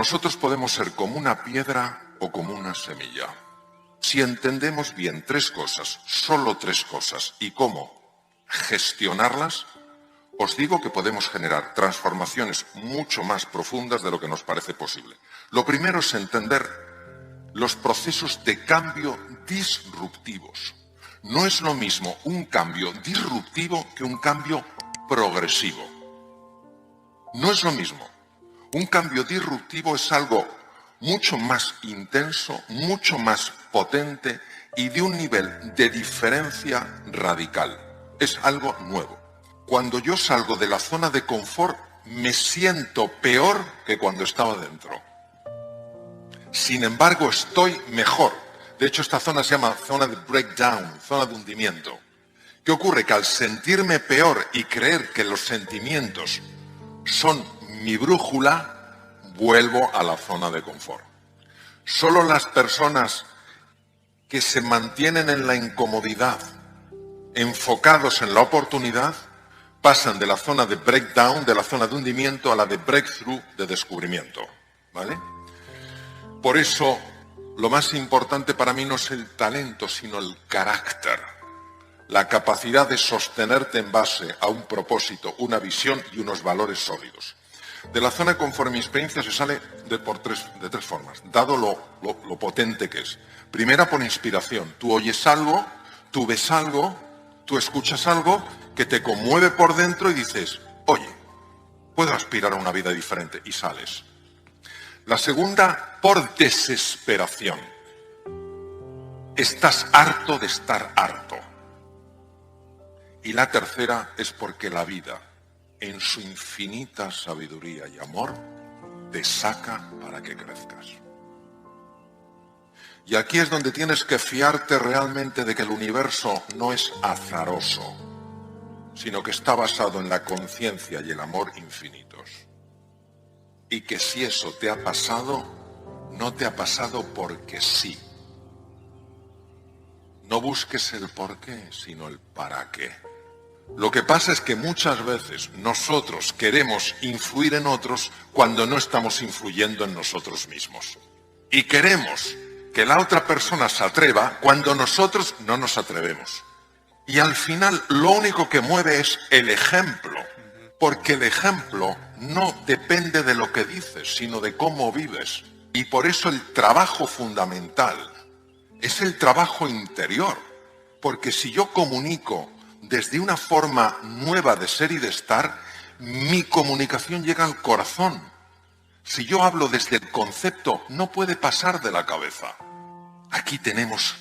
Nosotros podemos ser como una piedra o como una semilla. Si entendemos bien tres cosas, solo tres cosas, y cómo gestionarlas, os digo que podemos generar transformaciones mucho más profundas de lo que nos parece posible. Lo primero es entender los procesos de cambio disruptivos. No es lo mismo un cambio disruptivo que un cambio progresivo. No es lo mismo. Un cambio disruptivo es algo mucho más intenso, mucho más potente y de un nivel de diferencia radical. Es algo nuevo. Cuando yo salgo de la zona de confort, me siento peor que cuando estaba dentro. Sin embargo, estoy mejor. De hecho, esta zona se llama zona de breakdown, zona de hundimiento. ¿Qué ocurre? Que al sentirme peor y creer que los sentimientos son mi brújula, vuelvo a la zona de confort. Solo las personas que se mantienen en la incomodidad, enfocados en la oportunidad, pasan de la zona de breakdown, de la zona de hundimiento, a la de breakthrough, de descubrimiento. ¿Vale? Por eso, lo más importante para mí no es el talento, sino el carácter. La capacidad de sostenerte en base a un propósito, una visión y unos valores sólidos. De la zona de confort en mi experiencia se sale de tres formas, dado lo potente que es. Primera, por inspiración. Tú oyes algo, tú ves algo, tú escuchas algo que te conmueve por dentro y dices, oye, puedo aspirar a una vida diferente, y sales. La segunda, por desesperación. Estás harto de estar harto. Y la tercera es porque la vida, en su infinita sabiduría y amor, te saca para que crezcas. Y aquí es donde tienes que fiarte realmente de que el universo no es azaroso, sino que está basado en la conciencia y el amor infinitos. Y que si eso te ha pasado, no te ha pasado porque sí. No busques el por qué, sino el para qué. Lo que pasa es que muchas veces nosotros queremos influir en otros cuando no estamos influyendo en nosotros mismos. Y queremos que la otra persona se atreva cuando nosotros no nos atrevemos. Y al final lo único que mueve es el ejemplo, porque el ejemplo no depende de lo que dices, sino de cómo vives. Y por eso el trabajo fundamental es el trabajo interior, porque si yo comunico desde una forma nueva de ser y de estar, mi comunicación llega al corazón. Si yo hablo desde el concepto, no puede pasar de la cabeza. Aquí tenemos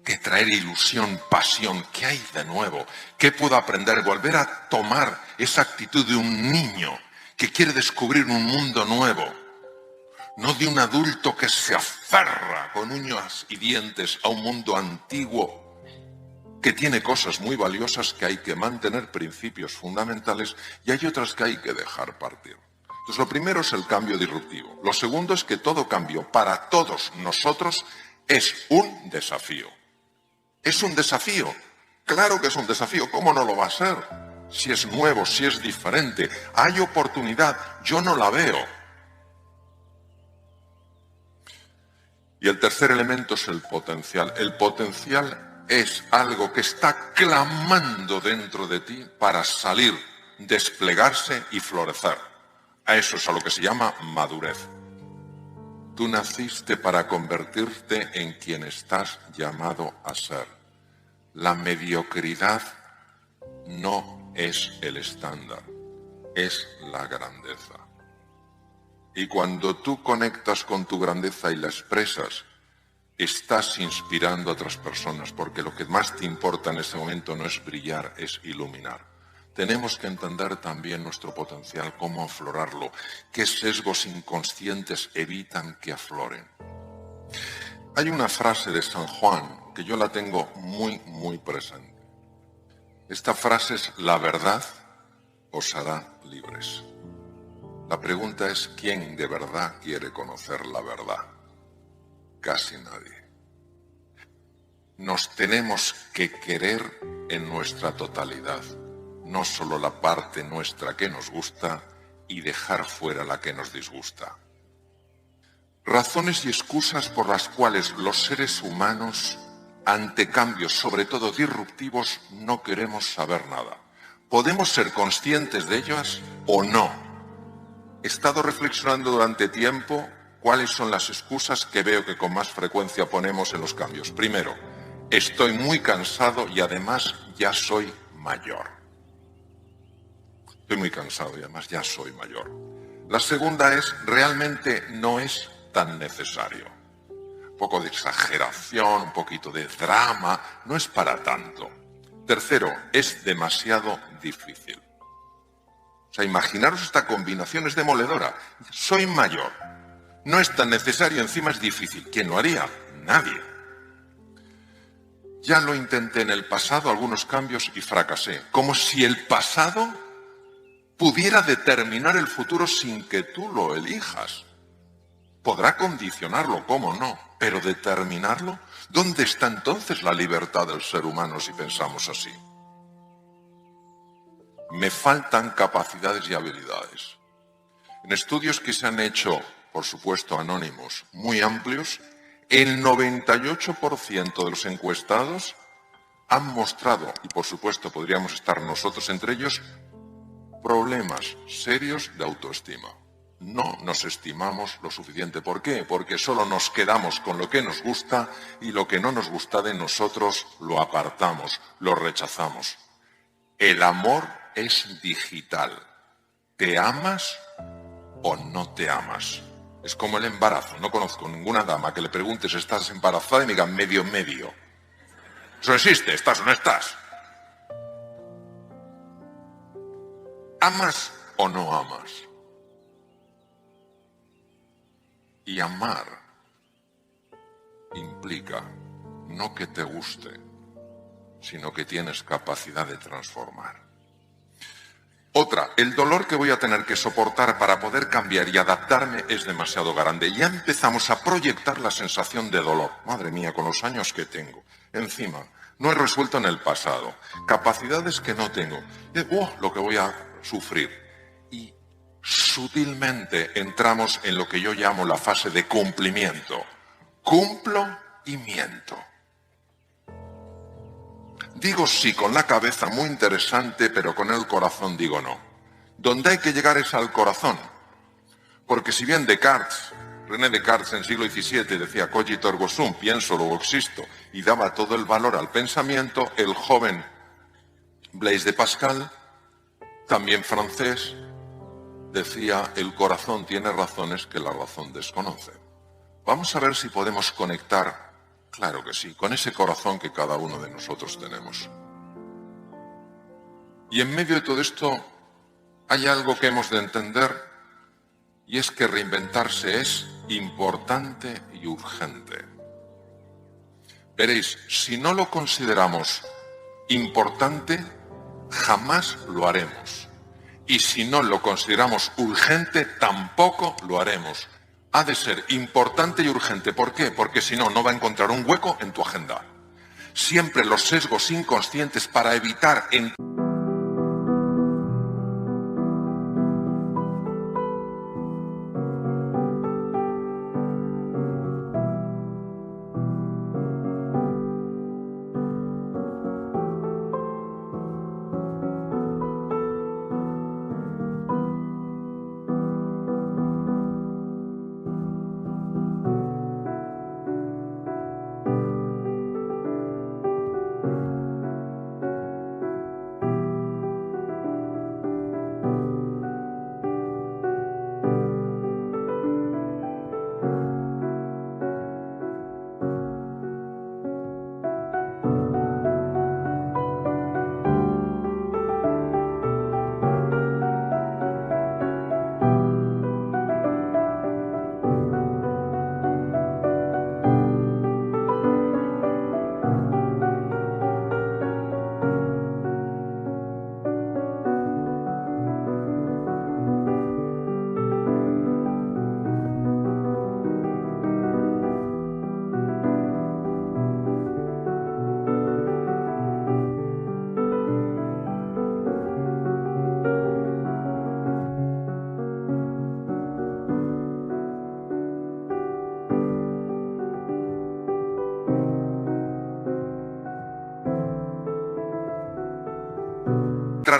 que traer ilusión, pasión. ¿Qué hay de nuevo? ¿Qué puedo aprender? Volver a tomar esa actitud de un niño que quiere descubrir un mundo nuevo. No de un adulto que se aferra con uñas y dientes a un mundo antiguo que tiene cosas muy valiosas que hay que mantener, principios fundamentales, y hay otras que hay que dejar partir. Entonces, lo primero es el cambio disruptivo. Lo segundo es que todo cambio para todos nosotros es un desafío. ¿Es un desafío? Claro que es un desafío. ¿Cómo no lo va a ser? Si es nuevo, si es diferente. Hay oportunidad. Yo no la veo. Y el tercer elemento es el potencial. El potencial es algo que está clamando dentro de ti para salir, desplegarse y florecer. A eso es a lo que se llama madurez. Tú naciste para convertirte en quien estás llamado a ser. La mediocridad no es el estándar, es la grandeza. Y cuando tú conectas con tu grandeza y la expresas, estás inspirando a otras personas, porque lo que más te importa en ese momento no es brillar, es iluminar. Tenemos que entender también nuestro potencial, cómo aflorarlo, qué sesgos inconscientes evitan que afloren. Hay una frase de San Juan que yo la tengo muy, muy presente. Esta frase es: la verdad os hará libres. La pregunta es: ¿quién de verdad quiere conocer la verdad? Casi nadie. Nos tenemos que querer en nuestra totalidad, no solo la parte nuestra que nos gusta y dejar fuera la que nos disgusta. Razones y excusas por las cuales los seres humanos, ante cambios, sobre todo disruptivos, no queremos saber nada. ¿Podemos ser conscientes de ellas o no? He estado reflexionando durante tiempo cuáles son las excusas que veo que con más frecuencia ponemos en los cambios. Primero, estoy muy cansado y además ya soy mayor. Estoy muy cansado y además ya soy mayor. La segunda es, realmente no es tan necesario. Un poco de exageración, un poquito de drama, no es para tanto. Tercero, es demasiado difícil. O sea, imaginaros esta combinación, es demoledora. Soy mayor, no es tan necesario, encima es difícil. ¿Quién lo haría? Nadie. Ya lo intenté en el pasado, algunos cambios, y fracasé. Como si el pasado pudiera determinar el futuro sin que tú lo elijas. Podrá condicionarlo, cómo no, pero determinarlo. ¿Dónde está entonces la libertad del ser humano si pensamos así? Me faltan capacidades y habilidades. En estudios que se han hecho, por supuesto anónimos, muy amplios, el 98% de los encuestados han mostrado, y por supuesto podríamos estar nosotros entre ellos, problemas serios de autoestima. No nos estimamos lo suficiente. ¿Por qué? Porque solo nos quedamos con lo que nos gusta y lo que no nos gusta de nosotros lo apartamos, lo rechazamos. El amor es digital. ¿Te amas o no te amas? Es como el embarazo. No conozco ninguna dama que le preguntes ¿estás embarazada? Y me diga medio. Eso existe, ¿estás o no estás? ¿Amas o no amas? Y amar implica no que te guste, sino que tienes capacidad de transformar. Otra, el dolor que voy a tener que soportar para poder cambiar y adaptarme es demasiado grande. Ya empezamos a proyectar la sensación de dolor. Madre mía, con los años que tengo. Encima, no he resuelto en el pasado. Capacidades que no tengo. Lo que voy a sufrir. Y sutilmente entramos en lo que yo llamo la fase de cumplimiento. Cumplo y miento. Digo sí con la cabeza, muy interesante, pero con el corazón digo no. Donde hay que llegar es al corazón. Porque si bien René Descartes en el siglo XVII decía cogito ergo sum, pienso, luego existo, y daba todo el valor al pensamiento, el joven Blaise de Pascal, también francés, decía el corazón tiene razones que la razón desconoce. Vamos a ver si podemos conectar. Claro que sí, con ese corazón que cada uno de nosotros tenemos. Y en medio de todo esto hay algo que hemos de entender y es que reinventarse es importante y urgente. Veréis, si no lo consideramos importante, jamás lo haremos. Y si no lo consideramos urgente, tampoco lo haremos. Ha de ser importante y urgente. ¿Por qué? Porque si no, no va a encontrar un hueco en tu agenda. Siempre los sesgos inconscientes para evitar...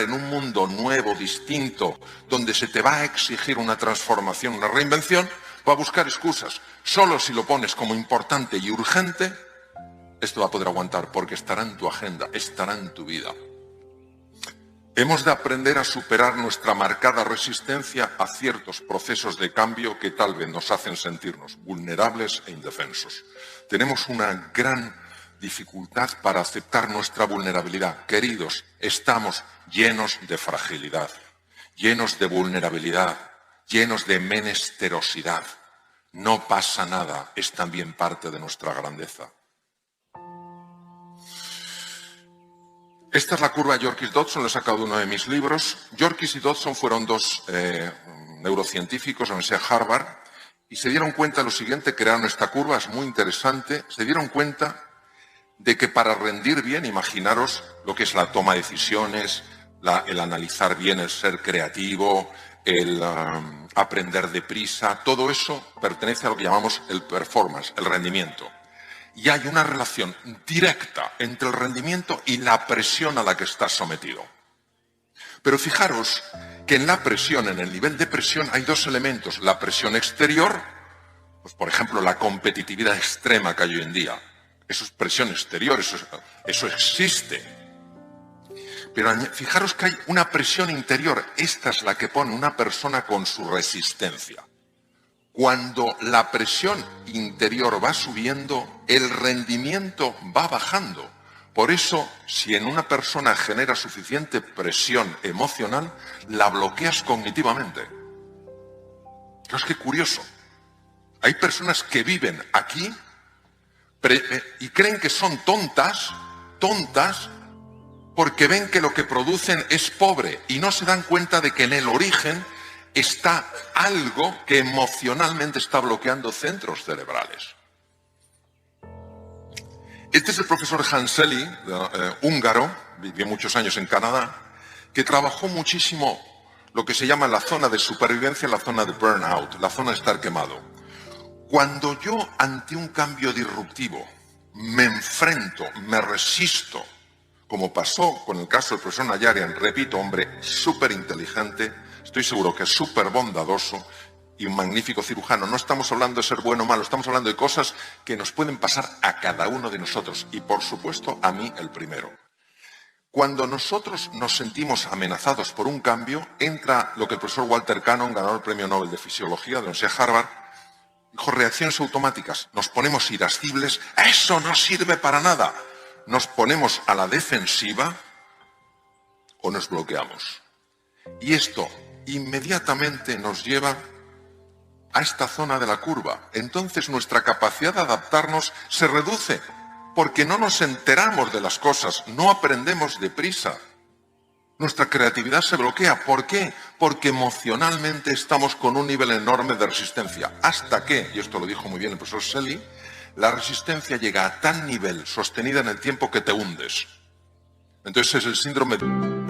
en un mundo nuevo, distinto, donde se te va a exigir una transformación, una reinvención, va a buscar excusas. Solo si lo pones como importante y urgente, esto va a poder aguantar, porque estará en tu agenda, estará en tu vida. Hemos de aprender a superar nuestra marcada resistencia a ciertos procesos de cambio que tal vez nos hacen sentirnos vulnerables e indefensos. Tenemos una gran dificultad para aceptar nuestra vulnerabilidad. Queridos, estamos llenos de fragilidad, llenos de vulnerabilidad, llenos de menesterosidad. No pasa nada, es también parte de nuestra grandeza. Esta es la curva Yorkis-Dodson, lo he sacado de uno de mis libros. Yorkis y Dodson fueron dos neurocientíficos de la Universidad de Harvard y se dieron cuenta de lo siguiente, crearon esta curva, es muy interesante, se dieron cuenta de que para rendir bien, imaginaros lo que es la toma de decisiones, el analizar bien, el ser creativo, el aprender deprisa, todo eso pertenece a lo que llamamos el performance, el rendimiento. Y hay una relación directa entre el rendimiento y la presión a la que estás sometido. Pero fijaros que en la presión, en el nivel de presión, hay dos elementos. La presión exterior, pues por ejemplo la competitividad extrema que hay hoy en día. Eso es presión exterior, eso existe. Pero fijaros que hay una presión interior. Esta es la que pone una persona con su resistencia. Cuando la presión interior va subiendo, el rendimiento va bajando. Por eso, si en una persona genera suficiente presión emocional, la bloqueas cognitivamente. Fijaos qué curioso. Hay personas que viven aquí y creen que son tontas, porque ven que lo que producen es pobre y no se dan cuenta de que en el origen está algo que emocionalmente está bloqueando centros cerebrales. Este es el profesor Hanseli, húngaro, vivió muchos años en Canadá, que trabajó muchísimo lo que se llama la zona de supervivencia, la zona de burnout, la zona de estar quemado. Cuando yo ante un cambio disruptivo me enfrento, me resisto, como pasó con el caso del profesor Nayarian, repito, hombre súper inteligente, estoy seguro que es súper bondadoso y un magnífico cirujano. No estamos hablando de ser bueno o malo, estamos hablando de cosas que nos pueden pasar a cada uno de nosotros y, por supuesto, a mí el primero. Cuando nosotros nos sentimos amenazados por un cambio, entra lo que el profesor Walter Cannon, ganador del Premio Nobel de Fisiología de la Universidad de Harvard, dijo: reacciones automáticas. Nos ponemos irascibles, eso no sirve para nada. Nos ponemos a la defensiva o nos bloqueamos. Y esto inmediatamente nos lleva a esta zona de la curva. Entonces nuestra capacidad de adaptarnos se reduce porque no nos enteramos de las cosas, no aprendemos deprisa. Nuestra creatividad se bloquea. ¿Por qué? Porque emocionalmente estamos con un nivel enorme de resistencia. Hasta que, y esto lo dijo muy bien el profesor Selly, la resistencia llega a tal nivel sostenida en el tiempo que te hundes. Entonces es el síndrome de...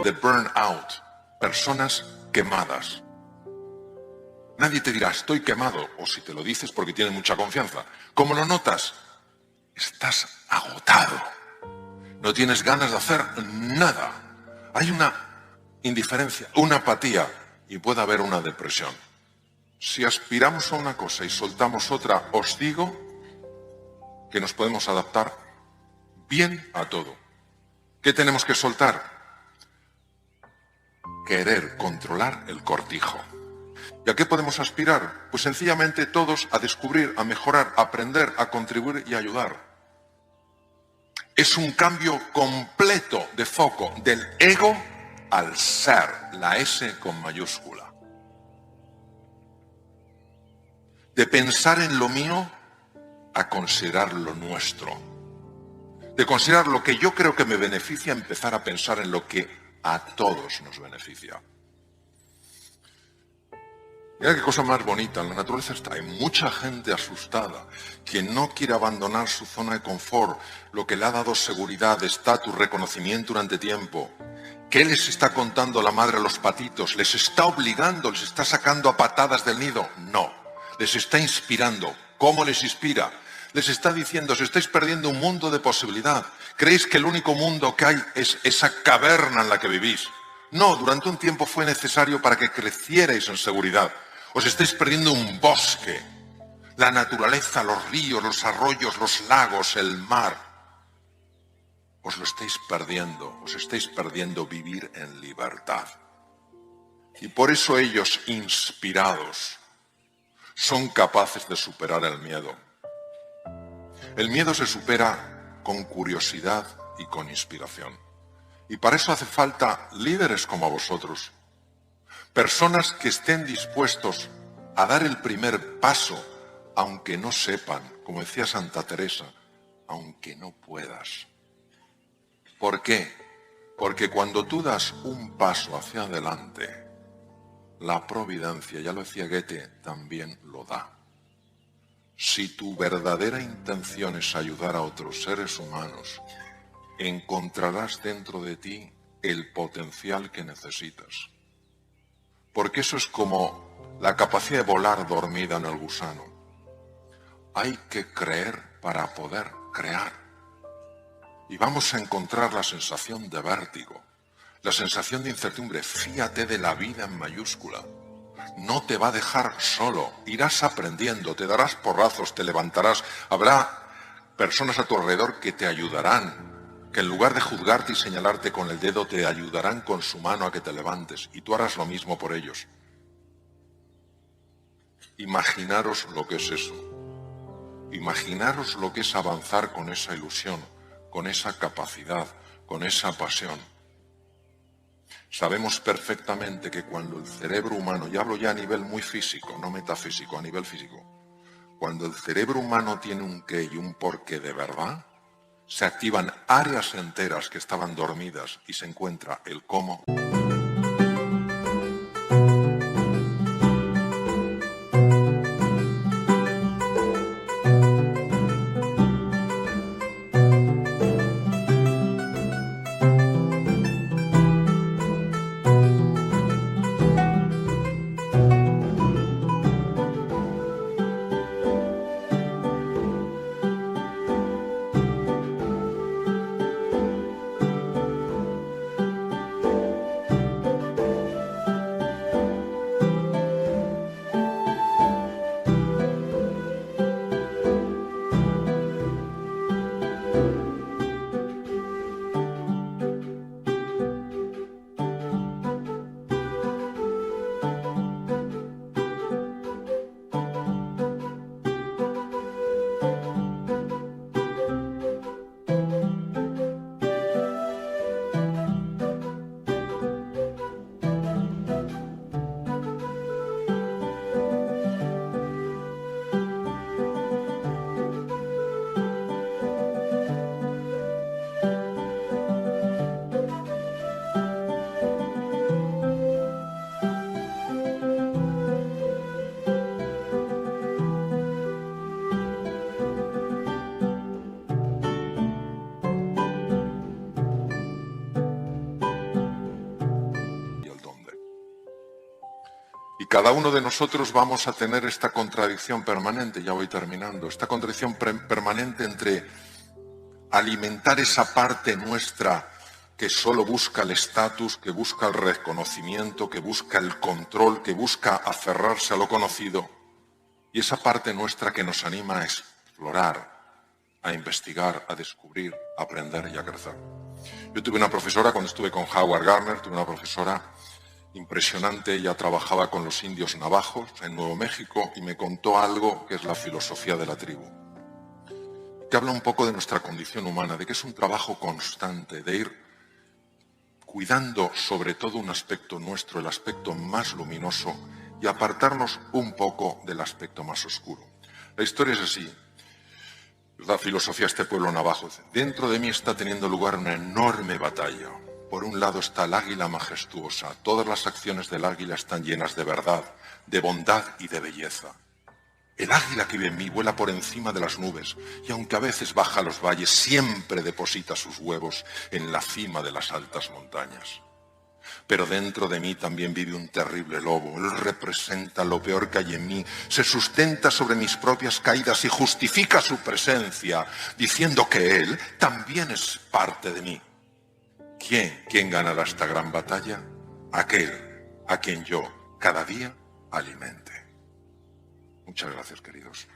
de burnout, personas quemadas. Nadie te dirá, estoy quemado, o si te lo dices porque tienes mucha confianza. ¿Cómo lo notas? Estás agotado. No tienes ganas de hacer nada. Hay una indiferencia, una apatía y puede haber una depresión. Si aspiramos a una cosa y soltamos otra, os digo que nos podemos adaptar bien a todo. ¿Qué tenemos que soltar? Querer controlar el cortijo. ¿Y a qué podemos aspirar? Pues sencillamente todos a descubrir, a mejorar, a aprender, a contribuir y a ayudar. Es un cambio completo de foco del ego al ser, la S con mayúscula. De pensar en lo mío a considerar lo nuestro. De considerar lo que yo creo que me beneficia, empezar a pensar en lo que a todos nos beneficia. Mira qué cosa más bonita, en la naturaleza está. Hay mucha gente asustada que no quiere abandonar su zona de confort, lo que le ha dado seguridad, estatus, reconocimiento durante tiempo. ¿Qué les está contando la madre a los patitos? ¿Les está obligando, les está sacando a patadas del nido? No, les está inspirando. ¿Cómo les inspira? Les está diciendo, os estáis perdiendo un mundo de posibilidad. ¿Creéis que el único mundo que hay es esa caverna en la que vivís? No, durante un tiempo fue necesario para que crecierais en seguridad. Os estáis perdiendo un bosque, la naturaleza, los ríos, los arroyos, los lagos, el mar. Os lo estáis perdiendo vivir en libertad. Y por eso ellos, inspirados, son capaces de superar el miedo. El miedo se supera con curiosidad y con inspiración. Y para eso hace falta líderes como vosotros. Personas que estén dispuestos a dar el primer paso, aunque no sepan, como decía Santa Teresa, aunque no puedas. ¿Por qué? Porque cuando tú das un paso hacia adelante, la providencia, ya lo decía Goethe, también lo da. Si tu verdadera intención es ayudar a otros seres humanos, encontrarás dentro de ti el potencial que necesitas. Porque eso es como la capacidad de volar dormida en el gusano. Hay que creer para poder crear. Y vamos a encontrar la sensación de vértigo, la sensación de incertidumbre. Fíate de la vida en mayúscula. No te va a dejar solo. Irás aprendiendo, te darás porrazos, te levantarás. Habrá personas a tu alrededor que te ayudarán, que en lugar de juzgarte y señalarte con el dedo, te ayudarán con su mano a que te levantes. Y tú harás lo mismo por ellos. Imaginaros lo que es eso. Imaginaros lo que es avanzar con esa ilusión, con esa capacidad, con esa pasión. Sabemos perfectamente que cuando el cerebro humano, y hablo ya a nivel muy físico, no metafísico, a nivel físico, cuando el cerebro humano tiene un qué y un porqué de verdad, se activan áreas enteras que estaban dormidas y se encuentra el cómo. Y cada uno de nosotros vamos a tener esta contradicción permanente, ya voy terminando, esta contradicción permanente entre alimentar esa parte nuestra que solo busca el estatus, que busca el reconocimiento, que busca el control, que busca aferrarse a lo conocido, y esa parte nuestra que nos anima a explorar, a investigar, a descubrir, a aprender y a crecer. Yo tuve una profesora, cuando estuve con Howard Gardner, tuve una profesora impresionante. Ella trabajaba con los indios navajos en Nuevo México y me contó algo que es la filosofía de la tribu, que habla un poco de nuestra condición humana, de que es un trabajo constante, de ir cuidando sobre todo un aspecto nuestro, el aspecto más luminoso, y apartarnos un poco del aspecto más oscuro. La historia es así. La filosofía de este pueblo navajo. Dentro de mí está teniendo lugar una enorme batalla. Por un lado está el águila majestuosa. Todas las acciones del águila están llenas de verdad, de bondad y de belleza. El águila que vive en mí vuela por encima de las nubes y aunque a veces baja a los valles, siempre deposita sus huevos en la cima de las altas montañas. Pero dentro de mí también vive un terrible lobo. Él representa lo peor que hay en mí, se sustenta sobre mis propias caídas y justifica su presencia, diciendo que él también es parte de mí. ¿Quién ganará esta gran batalla? Aquel a quien yo cada día alimente. Muchas gracias, queridos.